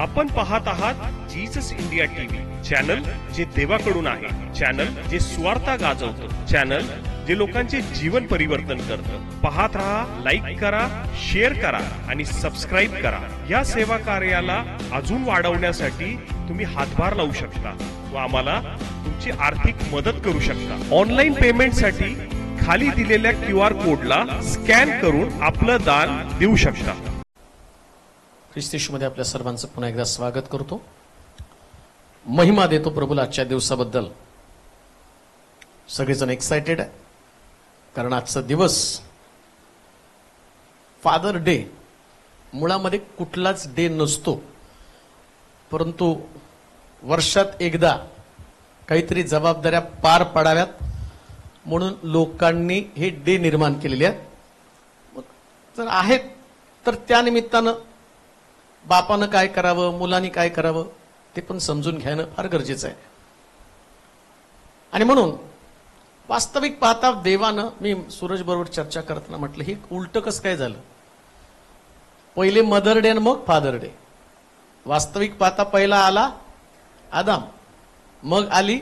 आपण पाहत आहात जीसस इंडिया टीव्ही, चॅनल जे देवाकडून आहे, चॅनल जे स्वार्था गाजवतं, चॅनल जे लोकांचे जीवन परिवर्तन करतं. पाहत राहा, लाईक करा, शेअर करा आणि सबस्क्राईब करा. या सेवा कार्याला अजून वाढवण्यासाठी तुम्ही हातभार लावू शकता व आम्हाला तुमची आर्थिक मदत करू शकता. ऑनलाईन पेमेंटसाठी खाली दिलेल्या QR कोडला स्कॅन करून आपलं दान देऊ शकता. ख्रिस्तीशूमध्ये आपल्या सर्वांचं पुन्हा एकदा स्वागत करतो. महिमा देतो प्रभूला आजच्या दिवसाबद्दल. सगळेजण एक्साइटेड आहे कारण आजचा दिवस फादर डे. मुळामध्ये कुठलाच डे नसतो, परंतु वर्षात एकदा काहीतरी जबाबदाऱ्या पार पाडाव्यात म्हणून लोकांनी हे डे निर्माण केलेले आहेत. जर आहेत तर त्या निमित्तानं बापानं काय करावं, मुलांनी काय करावं ते पण समजून घेणं फार गरजेचं आहे. आणि म्हणून वास्तविक पाहता देवानं, मी सूरज बरोबर चर्चा करताना म्हटलं हे उलट कसं काय झालं. पहिले मदर डे आणि मग फादर डे. वास्तविक पाहता पहिला आला आदाम, मग आली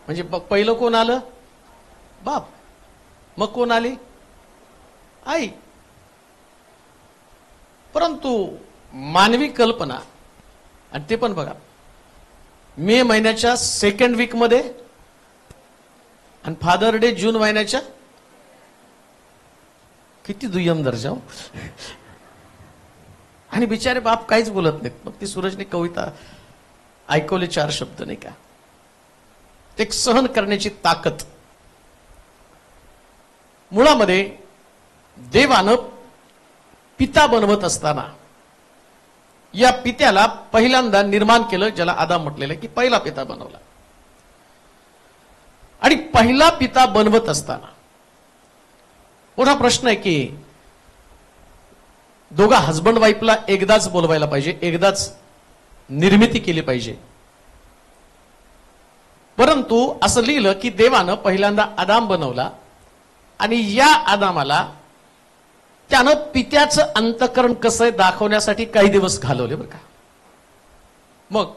म्हणजे पहिलं कोण आलं, बाप, मग कोण आली, आई. परंतु मानवी कल्पना, आणि ते पण बघा मे महिन्याच्या सेकंड वीक मध्ये आणि फादर डे जून महिन्याच्या, किती दुय्यम दर्जा. आणि बिचारे बाप काहीच बोलत नाहीत. मग ती सूरजने कविता ऐकवले 4 शब्द नाही का, ते सहन करण्याची ताकद. मुळामध्ये देवानं पिता बनवत असताना या पित्याला पहिल्यांदा निर्माण केलं, ज्याला आदाम म्हटलेलं की पहिला पिता बनवला. आणि पहिला पिता बनवत असताना मोठा प्रश्न आहे की दोघा हजबंड वाईफला एकदाच बोलवायला पाहिजे, एकदाच निर्मिती केली पाहिजे. परंतु असं लिहिलं की देवानं पहिल्यांदा आदाम बनवला आणि या आदामाला त्यानं पित्याचं अंतःकरण कसं आहे दाखवण्यासाठी काही दिवस घालवले बरं का. मग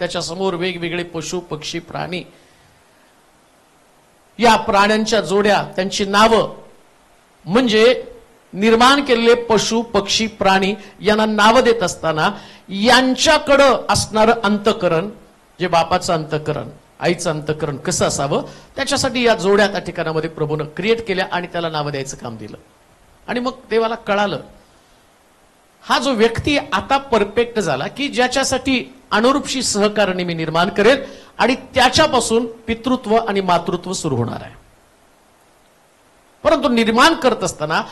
त्याच्या समोर वेगवेगळे पशु पक्षी प्राणी, या प्राण्यांच्या जोड्या, त्यांची नावं, म्हणजे निर्माण केलेले पशु पक्षी प्राणी यांना नावं देत असताना यांच्याकडं असणारं अंतःकरण, जे बापाचं अंतःकरण, आईचं अंतःकरण कसं असावं, त्याच्यासाठी या जोड्या त्या ठिकाणामध्ये प्रभूनं क्रिएट केल्या आणि त्याला नावं द्यायचं काम दिलं. आणि मग देवाला कळालं हा जो व्यक्ती आता परफेक्ट झाला की ज्याच्यासाठी अनुरूपशी सहकार्याने मी निर्माण करेल आणि त्याच्यापासून पितृत्व आणि मातृत्व सुरू होणार आहे. परंतु निर्माण करत असताना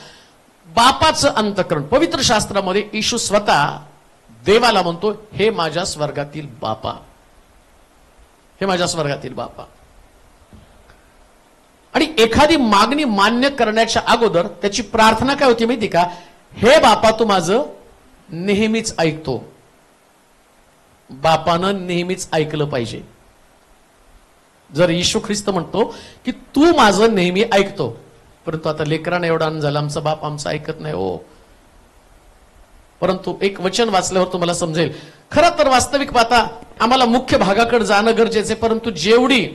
बापाचं अंतःकरण, पवित्र शास्त्रामध्ये येशू स्वतः देवाला म्हणतो, हे माझ्या स्वर्गातील बापा, हे माझ्या स्वर्गातील बापा. आणि एखादी मागणी मान्य करण्याच्या अगोदर त्याची प्रार्थना काय होती माहिती का, हे बापा तू माझं नेहमीच ऐकतो. बापानं नेहमीच ऐकलं पाहिजे. जर येशू ख्रिस्त म्हणतो की तू माझं नेहमी ऐकतो, परंतु आता लेकरांना एवढा आनंद झाला, आमचा बाप आमचं ऐकत नाही हो. परंतु एक वचन वाचल्यावर तुम्हाला समजेल. खरं तर वास्तविक पाहता आम्हाला मुख्य भागाकडे जाणं गरजेचं आहे, परंतु जेवढी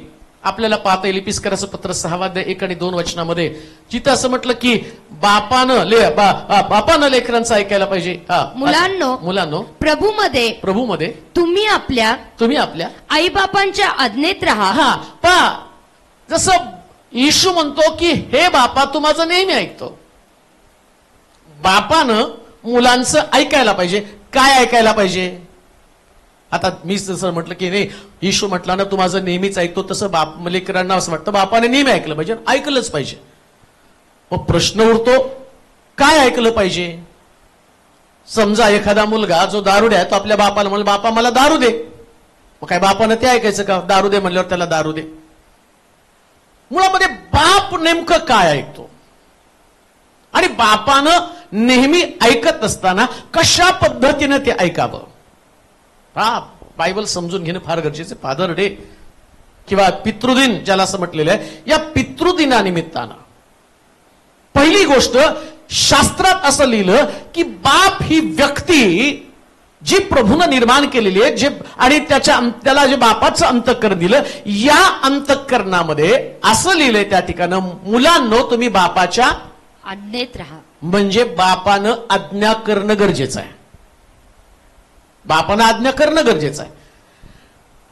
आपल्याला पाहता येईल इपिस्कराचं पत्र 6 अध्याय 1 आणि 2 वचनामध्ये जिथं असं म्हटलं की बापानं लेकरांचं ऐकायला पाहिजे. मुलांनो प्रभूमध्ये तुम्ही आपल्या आई बापांच्या आज्ञेत राहा. जसं येशू म्हणतो की हे बापा तू माझं नेहमी ऐकतो. बापानं मुलांचं ऐकायला पाहिजे. काय ऐकायला पाहिजे? आता मी जसं म्हटलं की नाही, येशू म्हटला ना तू माझं नेहमीच ऐकतो, तसं बाप लेकरांना असं वाटतं बापाने नेहमी ऐकलं पाहिजे, ऐकलंच पाहिजे. मग प्रश्न उरतो काय ऐकलं पाहिजे. समजा एखादा मुलगा जो दारुडे आहे तो आपल्या बापाला म्हणलं बापा मला दारू दे, मग काय बापानं ते ऐकायचं का? दारू दे म्हणल्यावर त्याला दारू दे. मुळामध्ये बाप नेमकं काय ऐकतो आणि बापानं नेहमी ऐकत असताना कशा पद्धतीने ते ऐकावं, बायबल समजून घेणं फार गरजेचं. फादर डे किंवा पितृदिन ज्याला असं म्हटलेलं आहे, या पितृदिनानिमित्तानं पहिली गोष्ट शास्त्रात असं लिहिलं की बाप ही व्यक्ती जी प्रभूनं निर्माण केलेली आहे, जे आणि त्याला जे बापाचं अंतःकरण दिलं, या अंतःकरणामध्ये असं लिहिलंय त्या ठिकाणी, मुलांनो तुम्ही बापाच्या आज्ञेत राहा. म्हणजे बापानं आज्ञा करणं गरजेचं आहे. बापानं आज्ञा करणं गरजेचं आहे.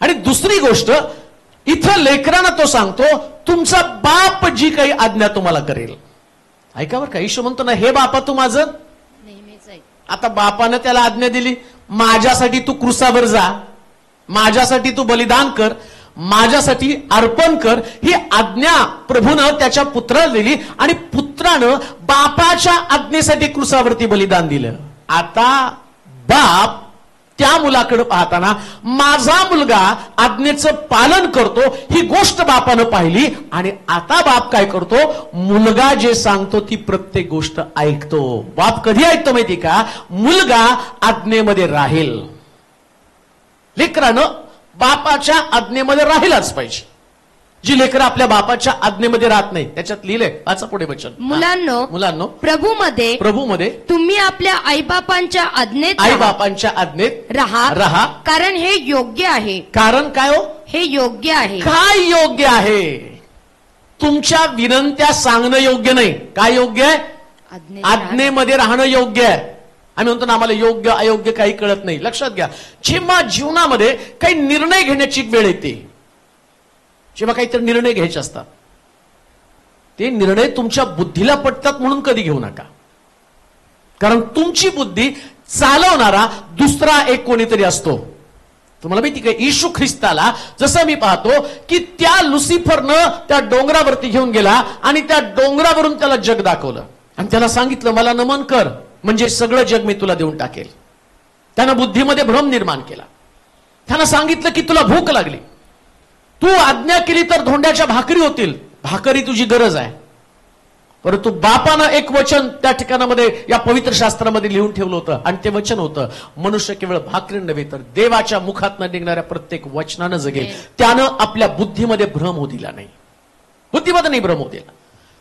आणि दुसरी गोष्ट इथं लेकरांना तो सांगतो, तुमचा बाप जी काही आज्ञा तुम्हाला करेल. ऐका बरं का, ईशू म्हणतो ना, हे बापा तू माझं नेहमीच आहे. आता बापानं त्याला आज्ञा दिली, माझ्यासाठी तू क्रुसावर जा, माझ्यासाठी तू बलिदान कर, माझ्यासाठी अर्पण कर, ही आज्ञा प्रभूनं त्याच्या पुत्राला दिली आणि पुत्रानं बापाच्या आज्ञेसाठी क्रुसावरती बलिदान दिलं. आता बाप त्या मुलाकडे पाहताना, माझा मुलगा आज्ञेचं पालन करतो ही गोष्ट बापानं पाहिली आणि आता बाप काय करतो, मुलगा जे सांगतो ती प्रत्येक गोष्ट ऐकतो. बाप कधी ऐकतो माहिती का, मुलगा आज्ञेमध्ये राहील. लेकरानं बापाच्या आज्ञेमध्ये राहिलाच पाहिजे. जी लेकरं आपल्या बापाच्या आज्ञेमध्ये राहत नाही, त्याच्यात लिहिलंय, वाचा पुढे वचन. मुलांनो प्रभूमध्ये तुम्ही आपल्या आईबापांच्या आज्ञेत आई बापांच्या आज्ञेत राहा, कारण हे योग्य आहे. कारण काय हो, हे योग्य आहे. काय योग्य आहे? तुमच्या विनंत्या सांगणं योग्य नाही. काय योग्य आहे? आज्ञेमध्ये राहणं योग्य आहे. आम्ही म्हणतो ना, आम्हाला योग्य अयोग्य काही कळत नाही. लक्षात घ्या, जेव्हा जीवनामध्ये काही निर्णय घेण्याची वेळ येते, जेव्हा काहीतरी निर्णय घ्यायचे असतात, ते निर्णय तुमच्या बुद्धीला पटतात म्हणून कधी घेऊ नका. कारण तुमची बुद्धी चालवणारा दुसरा एक कोणीतरी असतो. तुम्हाला माहिती काय, येशू ख्रिस्ताला जसं मी पाहतो की त्या लुसिफरनं त्या डोंगरावरती घेऊन गेला आणि त्या डोंगरावरून त्याला जग दाखवलं आणि त्याला सांगितलं, मला नमन कर म्हणजे सगळं जग मी तुला देऊन टाकेल. त्यानं बुद्धीमध्ये भ्रम निर्माण केला. त्यानं सांगितलं की तुला भूक लागली, तू आज्ञा केली तर धोंड्याच्या भाकरी होतील, भाकरी तुझी गरज आहे. परंतु बापानं एक वचन त्या ठिकाणामध्ये या पवित्र शास्त्रामध्ये लिहून ठेवलं होतं आणि ते वचन होतं, मनुष्य केवळ भाकरी नव्हे तर देवाच्या मुखातनं निघणाऱ्या प्रत्येक वचनानं जगेल. त्यानं आपल्या बुद्धीमध्ये भ्रम होऊ दिला नाही, बुद्धीमध्ये नाही भ्रम होऊ दिला.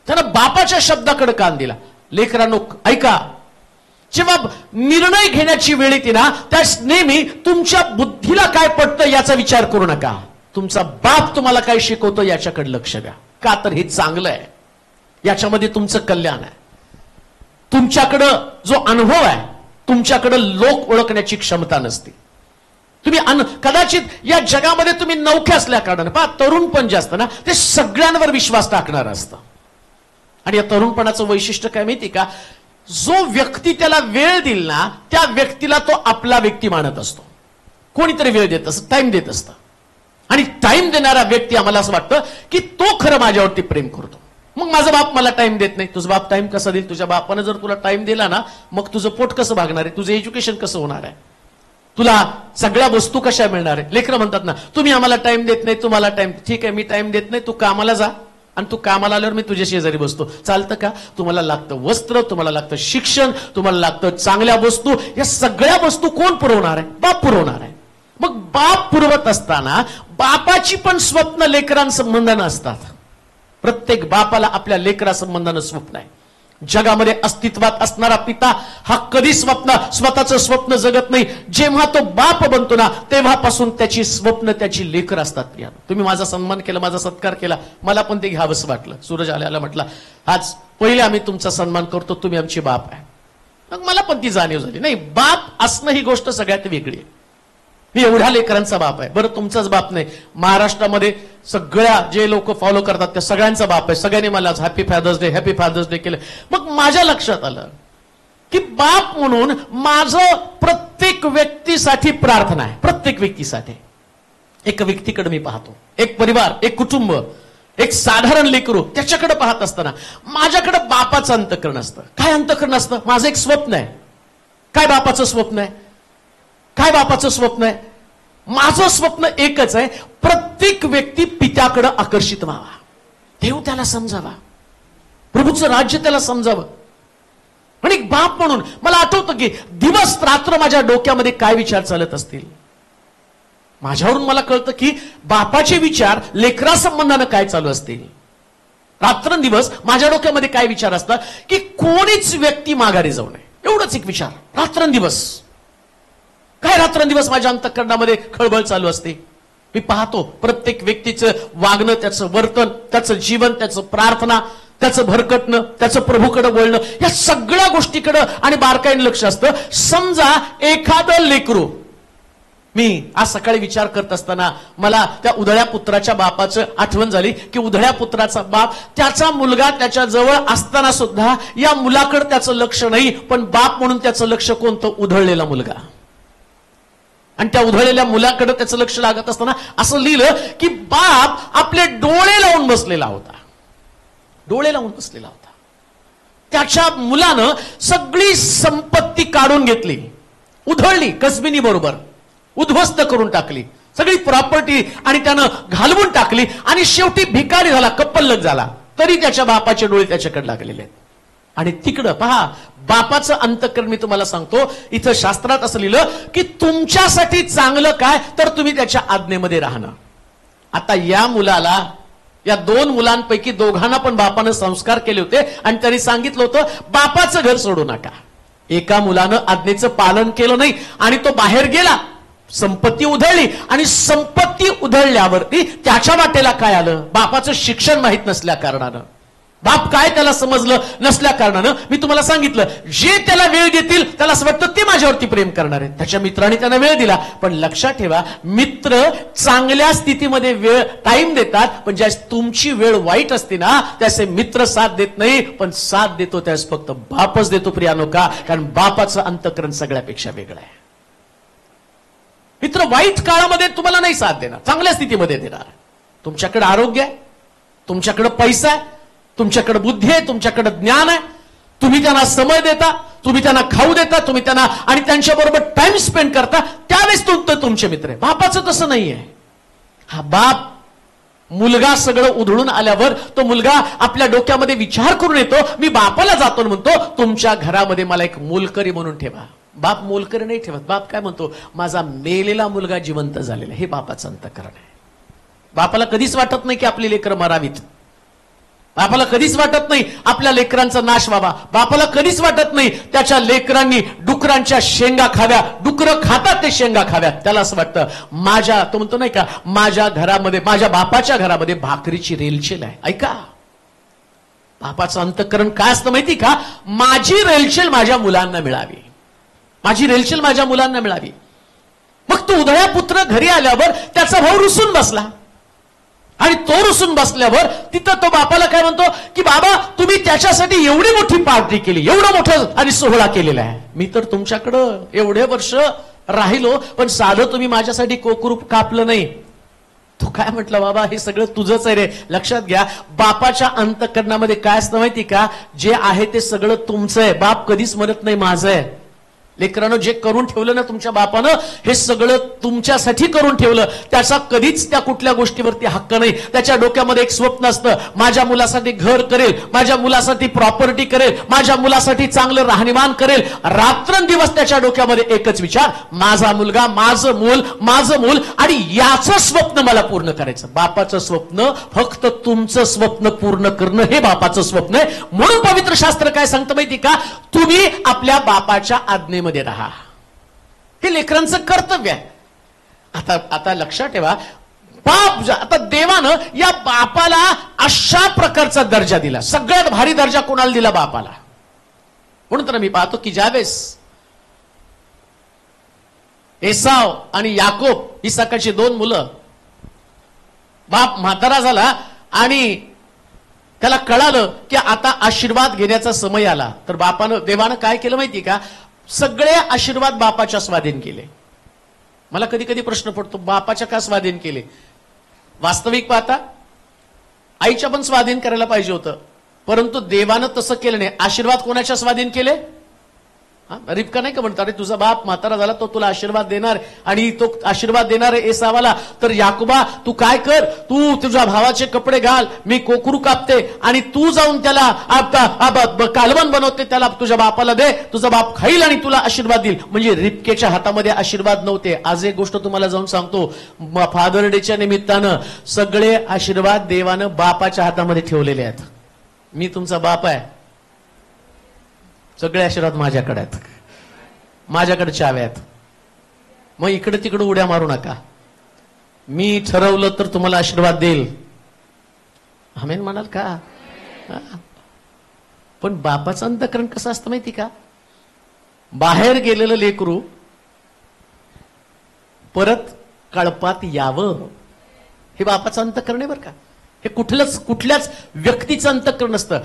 त्यानं बापाच्या शब्दाकडे कान दिला. लेकरांनो ऐका, जेव्हा निर्णय घेण्याची वेळ येते ना, त्यास नेहमी तुमच्या बुद्धीला काय पटतं याचा विचार करू नका. तुमचा बाप तुम्हाला काय शिकवतो याच्याकडे लक्ष द्या. का तर हे चांगलं आहे, याच्यामध्ये तुमचं कल्याण आहे. तुमच्याकडं जो अनुभव आहे, तुमच्याकडं लोक ओळखण्याची क्षमता नसते. तुम्ही कदाचित या जगामध्ये तुम्ही नवखे असल्या कारणाने पहा, तरुण पण जे असतं ना, ते सगळ्यांवर विश्वास टाकणार असतं. आणि या तरुणपणाचं वैशिष्ट्य काय माहिती का, जो व्यक्ती त्याला वेळ देईल ना, त्या व्यक्तीला तो आपला व्यक्ती मानत असतो. कोणीतरी वेळ देत असतं, टाइम देत असतं. आणि टाइम देणारा व्यक्ती आम्हाला असं वाटतं की तो खरं माझ्यावरती प्रेम करतो. मग माझा बाप मला टाइम देत नाही. तुझा बाप टाइम कसा देईल? तुझ्या बापानं जर तुला टाइम दिला ना, मग तुझं पोट कसं भागणार आहे, तुझं एज्युकेशन कसं होणार आहे, तुला सगळ्या वस्तू कशा मिळणार आहे. लेकरं म्हणतात ना, तुम्ही आम्हाला टाइम देत नाही, तुम्हाला टाइम. ठीक आहे, मी टाइम देत नाही, तू कामाला जा आणि तू कामाला आल्यावर मी तुझ्या शेजारी बसतो. चालतं का? तुम्हाला लागतं वस्त्र, तुम्हाला लागतं शिक्षण, तुम्हाला लागतं चांगल्या वस्तू. या सगळ्या वस्तू कोण पुरवणार आहे? बाप पुरवणार आहे. मग बाप पुरवत असताना बापाची पण स्वप्न लेकरांसंबंधानं असतात. प्रत्येक बापाला आपल्या लेकरासंबंधानं स्वप्न आहे. जगामध्ये अस्तित्वात असणारा पिता हा कधी स्वतःचं स्वप्न जगत नाही. जेव्हा तो बाप बनतो ना, तेव्हापासून त्याची स्वप्न त्याची लेकर असतात. तुम्ही माझा सन्मान केला, माझा सत्कार केला, मला पण ते घ्यावंसं वाटलं. सूरज आल्याला म्हटलं, आज पहिले आम्ही तुमचा सन्मान करतो, तुम्ही आमची बाप आहे. मग मला पण ती जाणीव झाली, नाही बाप असणं ही गोष्ट सगळ्यात वेगळी आहे. मी एवढ्या लेकरांचा बाप आहे. बरं, तुमचाच बाप नाही, महाराष्ट्रामध्ये सगळ्या जे लोक फॉलो करतात त्या सगळ्यांचा बाप आहे. सगळ्यांनी मला हॅपी फादर्स डे केलं. मग माझ्या लक्षात आलं की बाप म्हणून माझं प्रत्येक व्यक्तीसाठी प्रार्थना आहे. प्रत्येक व्यक्तीसाठी. एक व्यक्तीकडे मी पाहतो, एक परिवार, एक कुटुंब, एक साधारण लेकरू, त्याच्याकडे पाहत असताना माझ्याकडे बापाचं अंतःकरण असतं. काय अंतःकरण असतं? माझं एक स्वप्न आहे. काय बापाचं स्वप्न आहे? काय बापाचं स्वप्न आहे? माझं स्वप्न एकच आहे, प्रत्येक व्यक्ती पित्याकडे आकर्षित व्हावा, देव त्याला समजावा, प्रभूचं राज्य त्याला समजावं. आणि एक बाप म्हणून मला आठवतं की दिवस रात्र माझ्या डोक्यामध्ये काय विचार चालत असतील. माझ्यावरून मला कळतं की बापाचे विचार लेकरासंबंधानं काय चालू असतील. रात्रंदिवस माझ्या डोक्यामध्ये काय विचार असतात की कोणीच व्यक्ती माघारी जाऊ नये, एवढंच एक विचार रात्रंदिवस. काय रात्रंदिवस माझ्या अंतःकरणामध्ये खळबळ चालू असते. मी पाहतो प्रत्येक व्यक्तीचं वागणं, त्याचं वर्तन, त्याचं जीवन, त्याचं प्रार्थना, त्याचं भरकटणं, त्याचं प्रभूकडे बोलणं, या सगळ्या गोष्टीकडे आणि बारकाईने लक्ष असतं. समजा एखादं लेकरू, मी आज सकाळी विचार करत असताना मला त्या उधळ्या पुत्राच्या बापाचं आठवण झाली की उधळ्या पुत्राचा बाप, त्याचा मुलगा त्याच्या जवळ असताना सुद्धा या मुलाकडे त्याचं लक्ष नाही, पण बाप म्हणून त्याचं लक्ष कोणतं? उधळलेला मुलगा. आणि त्या उधळलेल्या मुलाकडे त्याचं लक्ष लागत असताना असं लिहिलं की बाप आपले डोळे लावून बसलेला होता. डोळे लावून बसलेला होता. त्याच्या मुलानं सगळी संपत्ती काढून घेतली, उधळली, कसबिनी बरोबर उद्ध्वस्त करून टाकली सगळी प्रॉपर्टी, आणि त्यानं घालवून टाकली, आणि शेवटी भिकारी झाला, कप्पल्लक झाला. तरी त्याच्या बापाचे डोळे त्याच्याकडे लागलेले आहेत. आणि तिकडं पहा, बापाचं अंतःकरण मी तुम्हाला सांगतो, इथं शास्त्रात असं लिहिलं की तुमच्यासाठी चांगलं काय, तर तुम्ही त्याच्या आज्ञेमध्ये राहणं. आता या मुलाला, या दोन मुलांपैकी दोघांना पण बापानं संस्कार केले होते, आणि त्यांनी सांगितलं होतं बापाचं घर सोडू नका. एका मुलानं आज्ञेचं पालन केलं नाही आणि तो बाहेर गेला, संपत्ती उधळली, आणि संपत्ती उधळल्यावरती त्याच्या वाटेला काय आलं? बापाचं शिक्षण माहित नसल्या कारणानं, बाप काय त्याला समजलं नसल्या कारणानं, मी तुम्हाला सांगितलं, जे त्याला वेळ देतील त्याला असं वाटतं ते माझ्यावरती प्रेम करणार आहे. त्याच्या मित्राने त्यांना वेळ दिला, पण लक्षात ठेवा, मित्र चांगल्या स्थितीमध्ये वेळ टाइम देतात, पण ज्यास तुमची वेळ वाईट असते ना, त्याचे मित्र साथ देत नाही, पण साथ देतो त्यास फक्त बापच देतो. प्रियानो, का? कारण बापाचं अंतःकरण सगळ्यापेक्षा वेगळं आहे. मित्र वाईट काळामध्ये तुम्हाला नाही साथ देणार, चांगल्या स्थितीमध्ये देणार. तुमच्याकडे आरोग्य आहे, तुमच्याकडे पैसा आहे, तुमच्याकडे बुद्धी आहे, तुमच्याकडे ज्ञान आहे, तुम्ही त्यांना समय देता, तुम्ही त्यांना खाऊ देता, तुम्ही त्यांना आणि त्यांच्याबरोबर टाइम स्पेंड करता, त्यावेळेस तुमचे मित्र आहे. बापाचं तसं नाहीये. हा बाप, मुलगा सगळं उधळून आल्यावर तो मुलगा आपल्या डोक्यामध्ये विचार करून येतो, मी बापाला जातो म्हणतो, तुमच्या घरामध्ये मला एक मोलकरी म्हणून ठेवा. बाप मोलकरी नाही ठेवत. बाप काय म्हणतो? माझा मेलेला मुलगा जिवंत झालेला. हे बापाचं अंतःकरण आहे. बापाला कधीच वाटत नाही की आपली लेकरं मरावीत. बापाला कधीच वाटत नाही आपल्या लेकरांचा नाश व्हावा. बापाला कधीच वाटत नाही त्याच्या लेकरांनी डुकरांच्या शेंगा खाव्या. डुकरं खातात ते शेंगा खाव्यात. त्याला असं वाटतं माझ्या, तो म्हणतो नाही का, माझ्या घरामध्ये, माझ्या बापाच्या घरामध्ये भाकरीची रेलचेल आहे. ऐका, बापाचं अंतःकरण काय असतं माहिती का? माझी रेलचेल माझ्या मुलांना मिळावी, माझी रेलचेल माझ्या मुलांना मिळावी. मग तो उधळ्या पुत्र घरी आल्यावर त्याचा भाऊ रुसून बसला, आणि तो रुसून बसल्यावर तिथं तो बापाला काय म्हणतो की बाबा, तुम्ही त्याच्यासाठी एवढी मोठी पार्टी केली, एवढं मोठं आणि सोहळा केलेला आहे, मी तर तुमच्याकडं एवढे वर्ष राहिलो, पण साधं तुम्ही माझ्यासाठी कोकरू कापलं नाही. तो काय म्हटलं, बाबा हे सगळं तुझंच आहे रे. लक्षात घ्या, बापाच्या अंतःकरणामध्ये काय असतं माहिती का? जे आहे ते सगळं तुमचं आहे. बाप कधीच म्हणत नाही माझं आहे. लेकरानं जे करून ठेवलं ना तुमच्या बापानं, हे सगळं तुमच्यासाठी करून ठेवलं. त्याचा कधीच त्या कुठल्या गोष्टीवरती हक्क नाही. त्याच्या डोक्यामध्ये एक स्वप्न असतं, माझ्या मुलासाठी घर करेल, माझ्या मुलासाठी प्रॉपर्टी करेल, माझ्या मुलासाठी चांगलं राहणीमान करेल. रात्रंदिवस त्याच्या डोक्यामध्ये एकच विचार, माझा मुलगा, माझं मूल, माझं मूल, आणि याचं स्वप्न मला पूर्ण करायचं. बापाचं स्वप्न फक्त तुमचं स्वप्न पूर्ण करणं, हे बापाचं स्वप्न आहे. म्हणून पवित्र शास्त्र काय सांगतं माहिती का? तुम्ही आपल्या बापाच्या आज्ञेमध्ये राहा. हे लेकरांचं कर्तव्य आहे. आता लक्षात ठेवा, बाप, आता देवानं या बापाला अशा प्रकारचा दर्जा दिला. सगळ्यात भारी दर्जा कोणाला दिला? बापाला. म्हणून तर मी पाहतो की ज्यावेळेस एसाव आणि याकोब, इसाकाची दोन मुलं, बाप म्हातारा झाला आणि त्याला कळालं की आता आशीर्वाद घेण्याचा समय आला, तर देवानं काय केलं माहिती का? सगळे आशीर्वाद बापाच्या स्वाधीन केले. मला कधी कधी प्रश्न पडतो, बापाच्या का स्वाधीन केले? वास्तविक पाहता आईच्या पण स्वाधीन करायला पाहिजे होतं, परंतु देवानं तसं केलं नाही. आशीर्वाद कोणाच्या स्वाधीन केले? रिबका नाही का म्हणतात, अरे तुझा बाप म्हातारा झाला, तो तुला आशीर्वाद देणार, आणि तो आशीर्वाद देणार आहे एसावाला, तर याकोबा तू काय कर, तू तुझ्या भावाचे कपडे घाल, मी कोकरू कापते, आणि तू जाऊन त्याला कालवण बनवते, त्याला तुझ्या बापाला दे, तुझा बाप खाईल आणि तुला आशीर्वाद देईल. म्हणजे रिबकेच्या हातामध्ये आशीर्वाद नव्हते. आज एक गोष्ट तुम्हाला जाऊन सांगतो, फादर डेच्या निमित्तानं सगळे आशीर्वाद देवानं बापाच्या हातामध्ये ठेवलेले आहेत. मी तुमचा बाप आहे, सगळे आशीर्वाद माझ्याकडे आहेत, माझ्याकडे चाव्या आहेत. मग इकडे तिकडे उड्या मारू नका. मी ठरवलं तर तुम्हाला आशीर्वाद देईल. आमेन म्हणाल का? हा. पण बापाचं अंतःकरण कसं असतं माहिती का? बाहेर गेलेलं लेकरू परत कळपात यावं, हे बापाचं अंतःकरण आहे बरं का. हे कुठल्याच व्यक्तीचं अंतःकरण नसतं.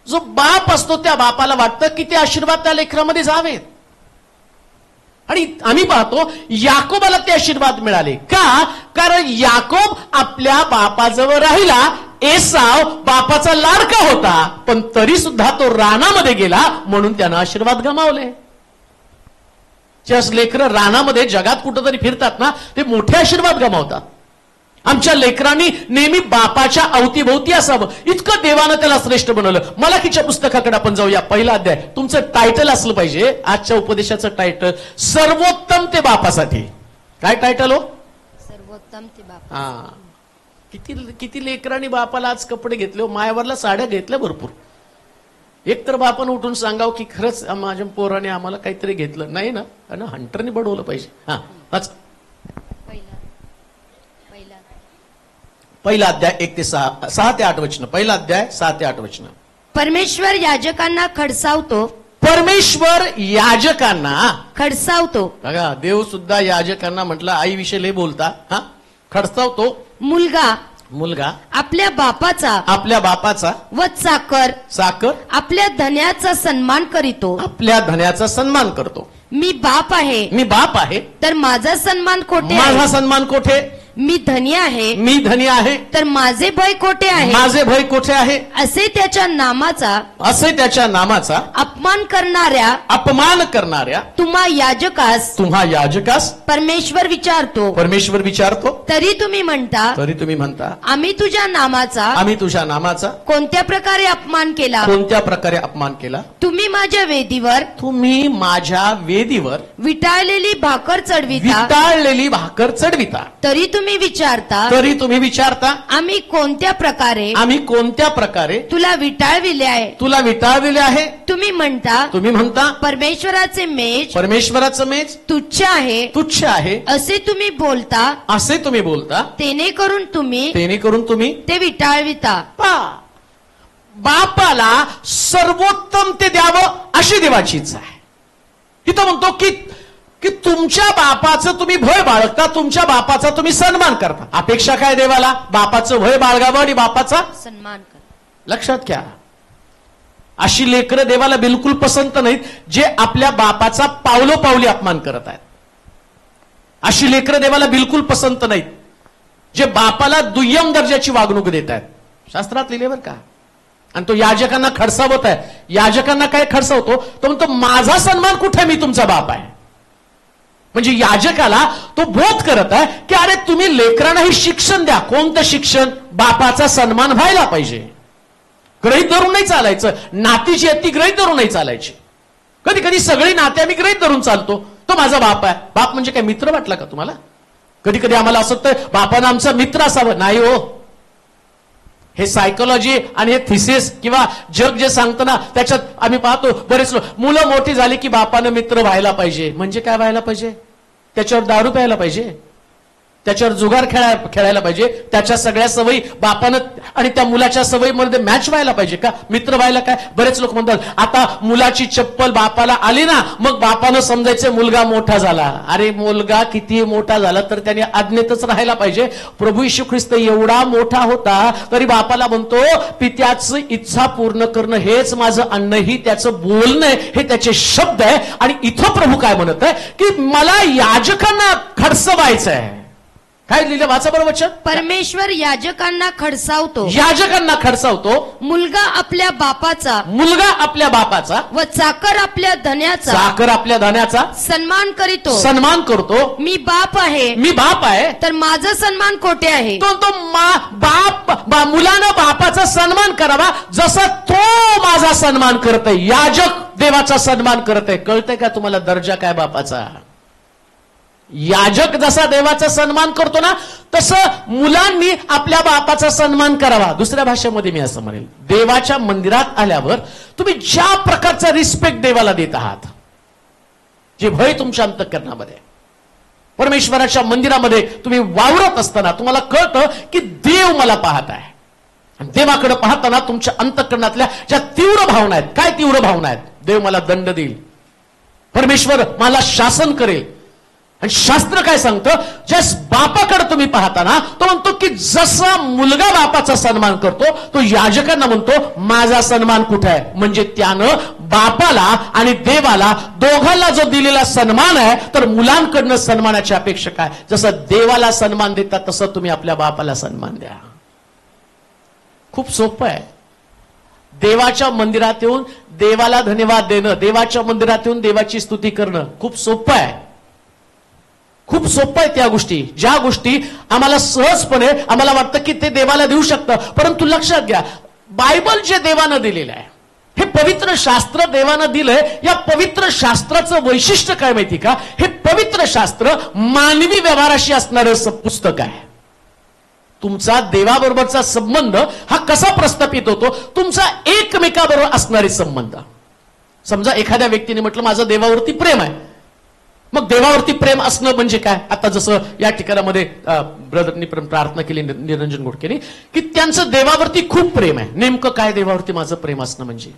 जो बाप असतो त्या बापाला वाटतं की ते आशीर्वाद त्या लेकरामध्ये जावेत. आणि आम्ही पाहतो याकोबाला ते आशीर्वाद मिळाले का? कारण याकोब आपल्या बापाजवळ राहिला. एसाव बापाचा लाडका होता, पण तरी सुद्धा तो रानामध्ये गेला म्हणून त्यानं आशीर्वाद गमावले. जे लेकरं रानामध्ये जगात कुठंतरी फिरतात ना, ते मोठे आशीर्वाद गमावतात. आमच्या लेकरांनी नेहमी बापाच्या अवतीभोवती असावं, इतकं देवानं त्याला श्रेष्ठ बनवलं. मलाकीच्या पुस्तकाकडे आपण जाऊया. पहिला अध्याय. तुमचं टायटल असलं पाहिजे आजच्या उपदेशाचं टायटल, सर्वोत्तम ते बापासाठी. काय टायटल हो? सर्वोत्तम ते बाप. हा. किती लेकरांनी बापाला आज कपडे घेतले हो, मायावरला साड्या घेतल्या भरपूर. एक तर बापानं उठून सांगाव की खरंच माझ्या पोराने आम्हाला काहीतरी घेतलं नाही ना, आणि हंटरने बडवलं पाहिजे. हा. पहिला अध्याय 1 ते 6 ते 8 वचन. पहिला अध्याय 6 ते 8 वचन. परमेश्वर याजकांना खडसावतो. परमेश्वर याजकांना खडसावतो. बघा, देव सुद्धा याजकांना म्हटलं, आई विषय लय बोलता. हा. खडसावतो. मुलगा आपल्या बापाचा व चाकर आपल्या धन्याचा सन्मान करीतो. आपल्या धन्याचा सन्मान करतो. मी बाप आहे तर माझा सन्मान कोठे आहे? माझा सन्मान कोठे? मी धनी आहे तर माझे भय कोठे आहे? असे त्याच्या नामाचा अपमान करणाऱ्या तुम्हा याजकास परमेश्वर विचारतो. तरी तुम्ही म्हणता आम्ही तुझ्या नामाचा कोणत्या प्रकारे अपमान केला? तुम्ही माझ्या वेदीवर विटाळलेली भाकर चढविता. तरी तुम्ही विचारता आम्ही कोणत्या प्रकारे तुला विटाळविले आहे? तुम्ही म्हणता परमेश्वराचे मेज तुच्छ आहे असे तुम्ही बोलता. तेने करून तुम्ही ते विटाळविता. बापाला सर्वोत्तम ते द्यावं अशी देवाची इच्छा आहे. इथं म्हणतो की तुमच्या बापाचं तुम्ही भय बाळगता, तुमच्या बापाचा तुम्ही सन्मान करता. अपेक्षा काय देवाला? बापाचं भय बाळगावं आणि बापाचा सन्मान कर. लक्षात घ्या, अशी लेकरं देवाला बिलकुल पसंत नाहीत जे आपल्या बापाचा पावलोपावली अपमान करत आहेत. अशी लेकरं देवाला बिलकुल पसंत नाहीत जे बापाला दुय्यम दर्जाची वागणूक देत आहेत. शास्त्रात लिहिले बरं का. आणि तो याजकांना खडसावत आहे. याजकांना काय खडसावतो? तो म्हणतो माझा सन्मान कुठे? मी तुमचा बाप आहे. म्हणजे याजकाला तो बोध करत आहे की अरे तुम्ही लेकरांना हे शिक्षण द्या. कोणतं शिक्षण? बापाचा सन्मान व्हायला पाहिजे. ग्रहित धरून नाही चालायचं. नातीची आहेत ती ग्रहित धरून नाही चालायची. कधी कधी सगळी नाते आम्ही ग्रहित धरून चालतो. तो माझा बाप आहे. बाप म्हणजे काय मित्र वाटला का तुम्हाला? कधी कधी आम्हाला असं वाटतं बापानं आमचा मित्र असावं. नाही हो. हे सायकोलॉजी आणि हे थिसिस किंवा जग जे सांगतं ना, त्याच्यात आम्ही पाहतो बरेच लोक, मुलं मोठी झाली की बापानं मित्र व्हायला पाहिजे. म्हणजे काय व्हायला पाहिजे? त्याच्यावर दारू प्यायला पाहिजे, त्याच्यावर जुगार खेळायला पाहिजे, त्याच्या सगळ्या सवयी बापानं आणि त्या मुलाच्या सवयीमध्ये मॅच व्हायला पाहिजे का? मित्र व्हायला काय? बरेच लोक म्हणतात आता मुलाची चप्पल बापाला आली ना, मग बापानं समजायचं मुलगा मोठा झाला. अरे मुलगा किती मोठा झाला तर त्याने आज्ञेतच राहायला पाहिजे. प्रभू येशू ख्रिस्त एवढा मोठा होता तरी बापाला म्हणतो पित्याची इच्छा पूर्ण करणं हेच माझं अन्न, ही त्याचं बोलणं आहे, हे त्याचे शब्द आहे. आणि इथं प्रभू काय म्हणत आहे की मला याजकांना खडसवायचं आहे. काय लिहिलं? वाचा बरं वचन. परमेश्वर याजकांना खडसावतो. मुलगा आपल्या बापाचा व चाकर आपल्या धन्याचा सन्मान करतो. मी बाप आहे तर माझा सन्मान कोठे आहे? तो मुलानं बापाचा सन्मान करावा जसा तो माझा सन्मान करत आहे. याजक देवाचा सन्मान करत आहे. कळतंय का तुम्हाला दर्जा काय बापाचा? याजक जसा देवाचा सन्मान करतो ना, तसं मुलांनी आपल्या बापाचा सन्मान करावा. दुसऱ्या भाषेमध्ये मी असं म्हणेल, देवाच्या मंदिरात आल्यावर तुम्ही ज्या प्रकारचा रिस्पेक्ट देवाला देत आहात, जे भय तुमच्या अंतःकरणामध्ये, परमेश्वराच्या मंदिरामध्ये तुम्ही वावरत असताना तुम्हाला कळतं की देव मला पाहत आहे. आणि देवाकडे पाहताना तुमच्या अंतःकरणातल्या ज्या तीव्र भावना आहेत, काय तीव्र भावना आहेत? देव मला दंड देईल, परमेश्वर मला शासन करेल. आणि शास्त्र काय सांगतं? ज्या बापाकडे तुम्ही पाहता ना, तो म्हणतो की जसा मुलगा बापाचा सन्मान करतो, तो याजकांना म्हणतो माझा सन्मान कुठे आहे? म्हणजे त्यानं बापाला आणि देवाला दोघांना जो दिलेला सन्मान आहे, तर मुलांकडनं सन्मानाची अपेक्षा काय? जसं देवाला सन्मान देता तसं तुम्ही आपल्या बापाला सन्मान द्या. खूप सोपं आहे. देवाच्या मंदिरात येऊन देवाला धन्यवाद देणं, देवाच्या मंदिरात येऊन देवाची स्तुती करणं खूप सोपं आहे. खूप सोपं आहे त्या गोष्टी, ज्या गोष्टी आम्हाला सहजपणे आम्हाला वाटतं की ते देवाला देऊ शकतं. परंतु लक्षात घ्या, बायबल जे देवानं दिलेलं आहे, हे पवित्र शास्त्र देवानं दिलंय. या पवित्र शास्त्राचं वैशिष्ट्य काय माहिती का? हे पवित्र शास्त्र मानवी व्यवहाराशी असणारं पुस्तक आहे. तुमचा देवाबरोबरचा संबंध हा कसा प्रस्थापित होतो? तुमचा एकमेकाबरोबर असणारे संबंध. समजा एखाद्या व्यक्तीने म्हटलं माझं देवावरती प्रेम आहे. मग देवावरती प्रेम असणं म्हणजे काय? आता जसं या ठिकाणामध्ये ब्रदरनी प्रार्थना केली, निरंजन घोडकेनी, की त्यांचं देवावरती खूप प्रेम आहे. नेमकं काय देवावरती माझं प्रेम असणं म्हणजे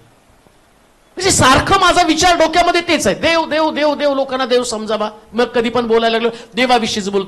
सारखं माझा विचार डोक्यामध्ये तेच आहे, देव देव देव देव, लोकांना देव समजावा. मग कधी पण बोलायला लागलो देवाविषयीच बोलतो.